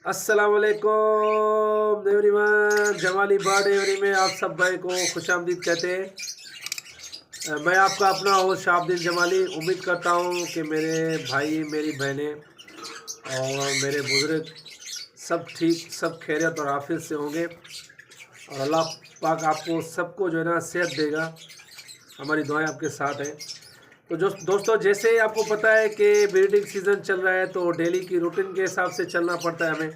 अस्सलाम वालेकुम everyone, Jamali bird every में आप सब भाई को खुशामदीद कहते हैं। मैं आपका अपना होस्ट शाहबुद्दीन जमाली। उम्मीद करता हूँ कि मेरे भाई मेरी बहनें और मेरे बुज़ुर्ग सब ठीक, सब खैरियत और आफियत से होंगे और अल्लाह पाक आपको सबको जो है ना सेहत देगा। हमारी दुआएं आपके साथ हैं। तो जो दोस्तों, जैसे आपको पता है कि ब्रीडिंग सीज़न चल रहा है तो डेली की रूटीन के हिसाब से चलना पड़ता है। हमें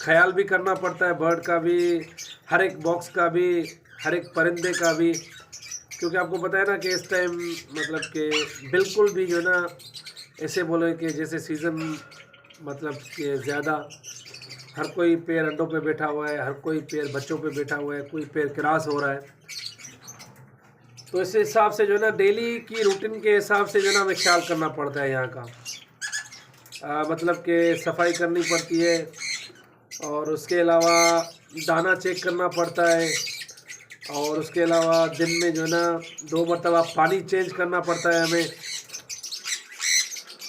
ख्याल भी करना पड़ता है बर्ड का भी, हर एक बॉक्स का भी, हर एक परिंदे का भी, क्योंकि आपको पता है ना कि इस टाइम मतलब कि बिल्कुल भी जो है ना ऐसे बोले कि जैसे सीज़न मतलब कि ज़्यादा हर कोई पेड़ अंडों पे बैठा हुआ है, हर कोई पेड़ बच्चों पे बैठा हुआ है, कोई पेड़ क्रॉस हो रहा है। तो इस हिसाब से जो है ना डेली की रूटीन के हिसाब से जो है ना हमें ख्याल करना पड़ता है यहाँ का। मतलब कि सफाई करनी पड़ती है और उसके अलावा दाना चेक करना पड़ता है और उसके अलावा दिन में जो है ना 2 मरतबा पानी चेंज करना पड़ता है हमें।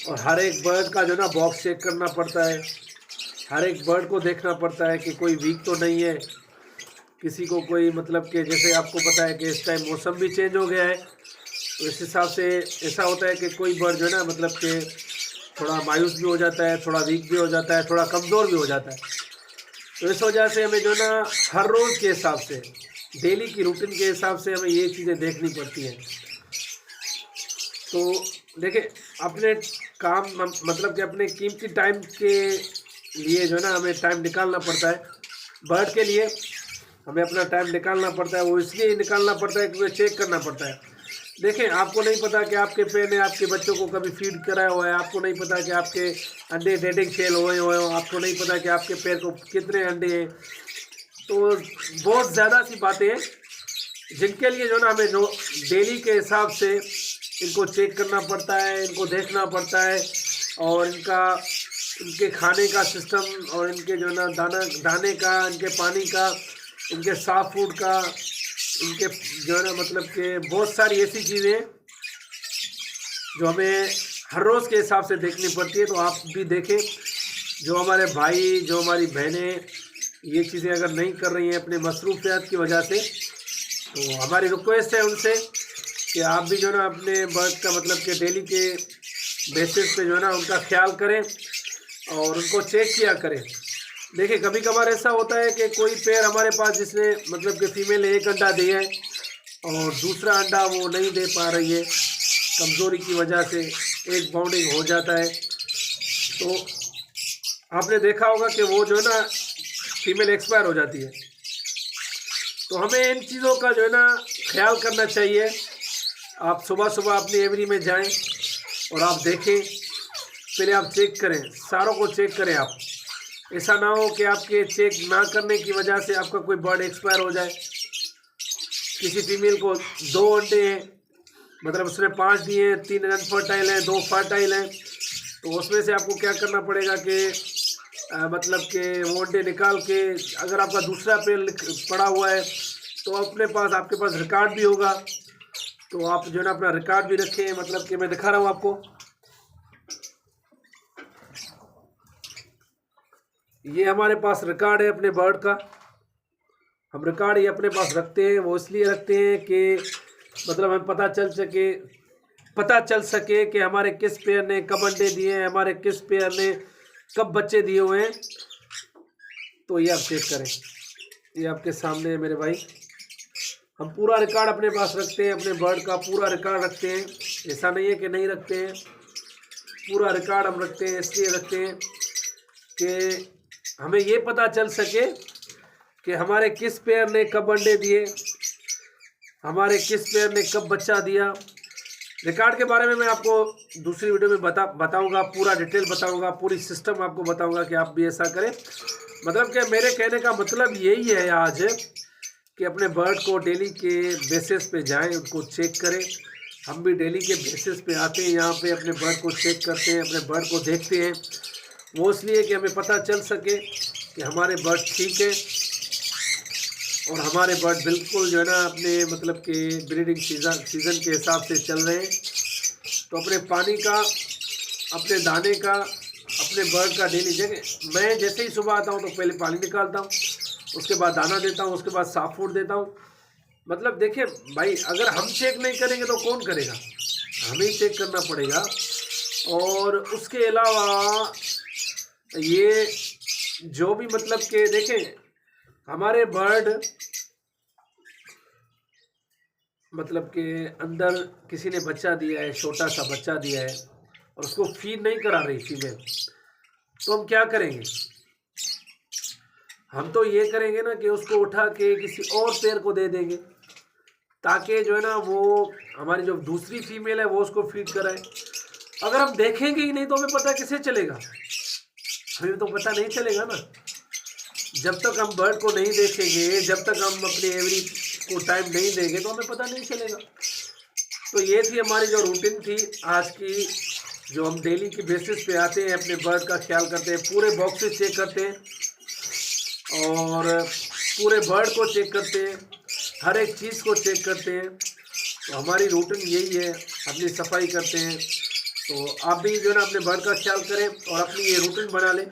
और हर एक बर्ड का जो है ना बॉक्स चेक करना पड़ता है। हर एक बर्ड को देखना पड़ता है कि कोई वीक तो नहीं है, किसी को कोई मतलब कि जैसे आपको पता है कि इस टाइम मौसम भी चेंज हो गया है, तो इस हिसाब से ऐसा होता है कि कोई बर्ड जो है ना मतलब कि थोड़ा मायूस भी हो जाता है, थोड़ा वीक भी हो जाता है, थोड़ा कमज़ोर भी हो जाता है। तो इस वजह से हमें जो ना हर रोज़ के हिसाब से, डेली की रूटीन के हिसाब से हमें ये चीज़ें देखनी पड़ती हैं। तो देखिए, अपने काम मतलब कि अपने कीमती टाइम के लिए जो है ना हमें टाइम निकालना पड़ता है। बर्ड के लिए हमें अपना टाइम निकालना पड़ता है। वो इसलिए निकालना पड़ता है क्योंकि चेक करना पड़ता है। देखें, आपको नहीं पता कि आपके पेड़ ने आपके बच्चों को कभी फीड कराया हुआ है, आपको नहीं पता कि आपके अंडे डेटिंग फेल हुए हुए हो, आपको नहीं पता कि आपके पेड़ को कितने अंडे हैं। तो बहुत ज़्यादा सी बातें हैं जिनके लिए जो ना हमें जो डेली के हिसाब से इनको चेक करना पड़ता है, इनको देखना पड़ता है और इनके खाने का सिस्टम और इनके जो ना दाने का, इनके पानी का, इनके साफ फूड का, इनके जो है ना मतलब कि बहुत सारी ऐसी चीज़ें जो हमें हर रोज़ के हिसाब से देखनी पड़ती है। तो आप भी देखें, जो हमारे भाई, जो हमारी बहनें ये चीज़ें अगर नहीं कर रही हैं अपने मसरूफियत की वजह से, तो हमारी रिक्वेस्ट है उनसे कि आप भी जो है ना अपने बर्ड का मतलब कि डेली के बेसिस पे जो है ना उनका ख्याल करें और उनको चेक किया करें। देखिए, कभी कभार ऐसा होता है कि कोई पेड़ हमारे पास जिसने मतलब कि फीमेल ने 1 अंडा दिया है और दूसरा अंडा वो नहीं दे पा रही है, कमज़ोरी की वजह से एक बाउंडिंग हो जाता है। तो आपने देखा होगा कि वो जो है ना फीमेल एक्सपायर हो जाती है। तो हमें इन चीज़ों का जो है ना ख्याल करना चाहिए। आप सुबह सुबह अपनी एवरी में जाएं और आप देखें, पहले आप चेक करें, सारों को चेक करें आप। ऐसा ना हो कि आपके चेक ना करने की वजह से आपका कोई बर्ड एक्सपायर हो जाए। किसी फीमेल को 2 अंडे हैं, मतलब उसने 5 दिए हैं, 3 अनफर्टाइल हैं, 2 फर्टाइल हैं, तो उसमें से आपको क्या करना पड़ेगा कि मतलब कि वो अंडे निकाल के, अगर आपका दूसरा पेड़ पड़ा हुआ है तो अपने पास, आपके पास रिकॉर्ड भी होगा, तो आप जो है ना अपना रिकॉर्ड भी रखें। मतलब कि मैं दिखा रहा हूँ आपको, ये हमारे पास रिकॉर्ड है अपने बर्ड का। हम रिकॉर्ड ये अपने पास रखते हैं, वो इसलिए रखते हैं कि मतलब हमें पता चल सके कि हमारे किस पेयर ने कब अंडे दिए हैं, हमारे किस पेयर ने कब बच्चे दिए हुए हैं। तो ये आप चेक करें, ये आपके सामने है मेरे भाई। हम पूरा रिकॉर्ड अपने पास रखते हैं, अपने बर्ड का पूरा रिकॉर्ड रखते हैं। ऐसा नहीं है कि नहीं रखते हैं, पूरा रिकॉर्ड हम रखते हैं। इसलिए रखते हैं कि हमें ये पता चल सके कि हमारे किस पेयर ने कब अंडे दिए, हमारे किस पेयर ने कब बच्चा दिया। रिकॉर्ड के बारे में मैं आपको दूसरी वीडियो में बताऊंगा, पूरा डिटेल बताऊंगा, पूरी सिस्टम आपको बताऊंगा कि आप भी ऐसा करें। मतलब कि मेरे कहने का मतलब यही है आज कि अपने बर्ड को डेली के बेसिस पे जाएं, उनको चेक करें। हम भी डेली के बेसिस पे आते हैं यहाँ पे, अपने बर्ड को चेक करते हैं, अपने बर्ड को देखते हैं। वो इसलिए कि हमें पता चल सके कि हमारे बर्ड ठीक है और हमारे बर्ड बिल्कुल जो है ना अपने मतलब कि ब्रीडिंग सीज़न के हिसाब से चल रहे हैं। तो अपने पानी का, अपने दाने का, अपने बर्ड का डेली जगह मैं जैसे ही सुबह आता हूँ तो पहले पानी निकालता हूँ, उसके बाद दाना देता हूँ, उसके बाद साफ फूड देता हूँ। मतलब देखिए भाई, अगर हम चेक नहीं करेंगे तो कौन करेगा? हमें ही चेक करना पड़ेगा। और उसके अलावा ये जो भी मतलब कि देखें, हमारे बर्ड मतलब के अंदर किसी ने बच्चा दिया है, छोटा सा बच्चा दिया है और उसको फीड नहीं करा रही फीमेल, तो हम क्या करेंगे? हम तो ये करेंगे ना कि उसको उठा के किसी और पेड़ को दे देंगे, ताकि जो है ना वो हमारी जो दूसरी फीमेल है वो उसको फीड कराए। अगर हम देखेंगे ही नहीं तो हमें पता कैसे चलेगा? हमें तो पता नहीं चलेगा ना। जब तक हम बर्ड को नहीं देखेंगे, जब तक हम अपने एवरी को टाइम नहीं देंगे तो हमें पता नहीं चलेगा। तो ये थी हमारी जो रूटीन थी आज की, जो हम डेली की बेसिस पे आते हैं, अपने बर्ड का ख्याल करते हैं, पूरे बॉक्सेस चेक करते हैं और पूरे बर्ड को चेक करते हैं, हर एक चीज़ को चेक करते हैं। तो हमारी रूटीन यही है, अपनी सफाई करते हैं। तो आप भी जो है ना अपने बर्ड का ख्याल करें और अपनी ये रूटीन बना लें।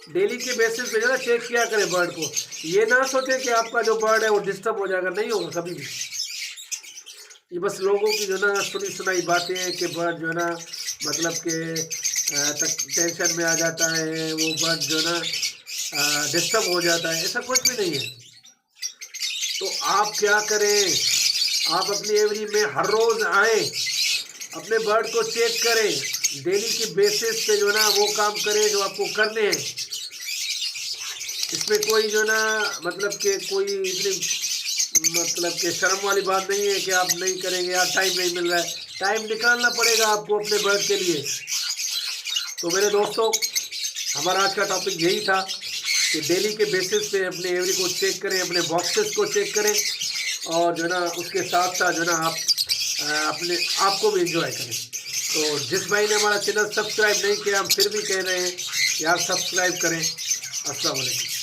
डेली के बेसिस पे जो है ना चेक किया करें बर्ड को। ये ना सोचें कि आपका जो बर्ड है वो डिस्टर्ब हो जाएगा, नहीं होगा कभी भी। ये बस लोगों की जो है ना सुनी सुनाई बातें हैं कि बर्ड जो है ना मतलब कि टेंशन में आ जाता है, वो बर्ड जो है ना डिस्टर्ब हो जाता है, ऐसा कुछ भी नहीं है। तो आप क्या करें, आप अपनी एवरी में हर रोज़ आएँ, अपने बर्ड को चेक करें, डेली की बेसिस पे जो है ना वो काम करें जो आपको करने हैं। इसमें कोई जो है ना मतलब कि कोई इतनी मतलब कि शर्म वाली बात नहीं है कि आप नहीं करेंगे, यार टाइम नहीं मिल रहा है। टाइम निकालना पड़ेगा आपको अपने बर्ड के लिए। तो मेरे दोस्तों, हमारा आज का टॉपिक यही था कि डेली के बेसिस पे अपने एवरी को चेक करें, अपने बॉक्सेस को चेक करें और जो है ना उसके साथ साथ जो है ना आप अपने आप को भी एंजॉय करें। तो जिस भाई ने हमारा चैनल सब्सक्राइब नहीं किया, हम फिर भी कह रहे हैं यार सब्सक्राइब करें। अस्सलाम वालेकुम।